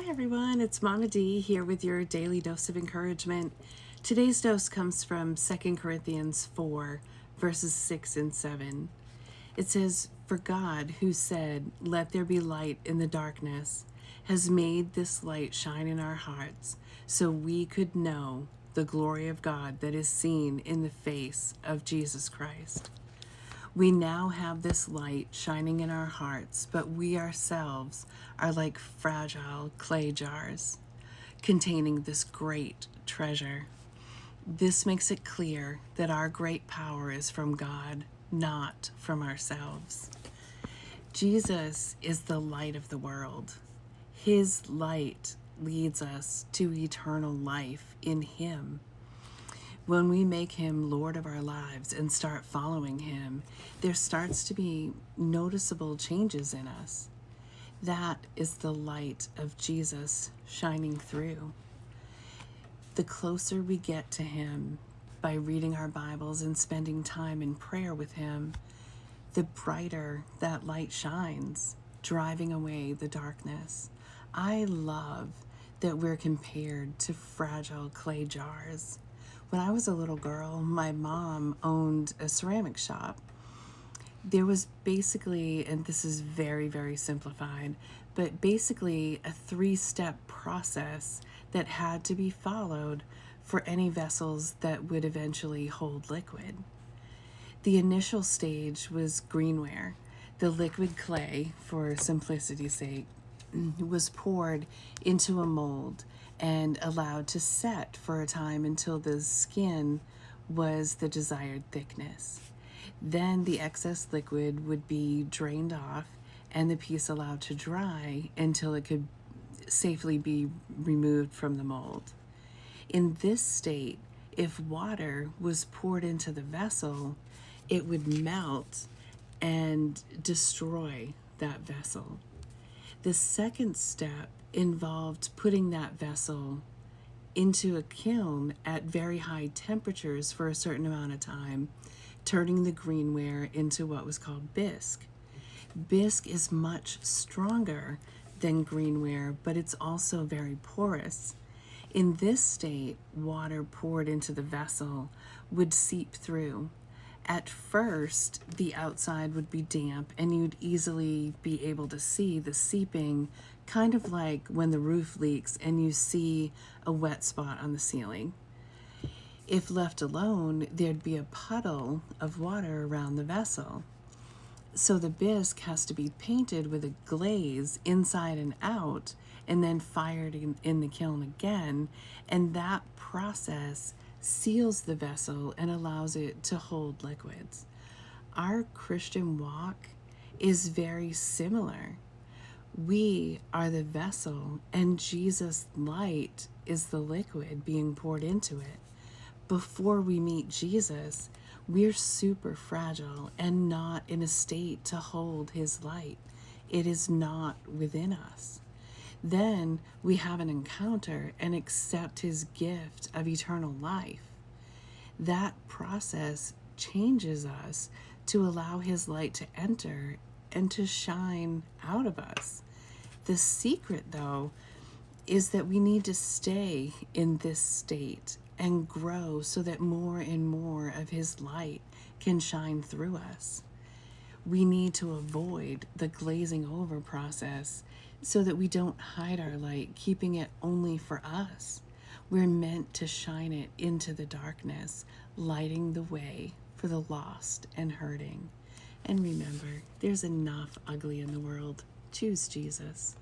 Hi everyone, it's Mama D here with your daily dose of encouragement. Today's dose comes from 2 Corinthians 4, verses 6 and 7. It says, "For God, who said, 'Let there be light' in the darkness, has made this light shine in our hearts, so we could know the glory of God that is seen in the face of Jesus Christ." We now have this light shining in our hearts, but we ourselves are like fragile clay jars containing this great treasure. This makes it clear that our great power is from God, not from ourselves. Jesus is the light of the world. His light leads us to eternal life in Him. When we make Him Lord of our lives and start following Him, there starts to be noticeable changes in us. That is the light of Jesus shining through. The closer we get to Him by reading our Bibles and spending time in prayer with Him, the brighter that light shines, driving away the darkness. I love that we're compared to fragile clay jars. When I was a little girl, my mom owned a ceramic shop. There was basically, and this is very, very simplified, but basically a 3-step process that had to be followed for any vessels that would eventually hold liquid. The initial stage was greenware. The liquid clay, for simplicity's sake, was poured into a mold and allowed to set for a time until the skin was the desired thickness. Then the excess liquid would be drained off and the piece allowed to dry until it could safely be removed from the mold. In this state, if water was poured into the vessel, it would melt and destroy that vessel. The second step involved putting that vessel into a kiln at very high temperatures for a certain amount of time, turning the greenware into what was called bisque. Bisque is much stronger than greenware, but it's also very porous. In this state, water poured into the vessel would seep through. At first, the outside would be damp and you'd easily be able to see the seeping, kind of like when the roof leaks and you see a wet spot on the ceiling. If left alone, there'd be a puddle of water around the vessel. So the bisque has to be painted with a glaze inside and out and then fired in the kiln again, and that process seals the vessel and allows it to hold liquids. Our Christian walk is very similar. We are the vessel, and Jesus' light is the liquid being poured into it. Before we meet Jesus, we're super fragile and not in a state to hold His light. It is not within us. Then we have an encounter and accept His gift of eternal life. That process changes us to allow His light to enter and to shine out of us. The secret, though, is that we need to stay in this state and grow so that more and more of His light can shine through us. We need to avoid the glazing over process so that we don't hide our light, keeping it only for us. We're meant to shine it into the darkness, lighting the way for the lost and hurting. And remember, there's enough ugly in the world. Choose Jesus.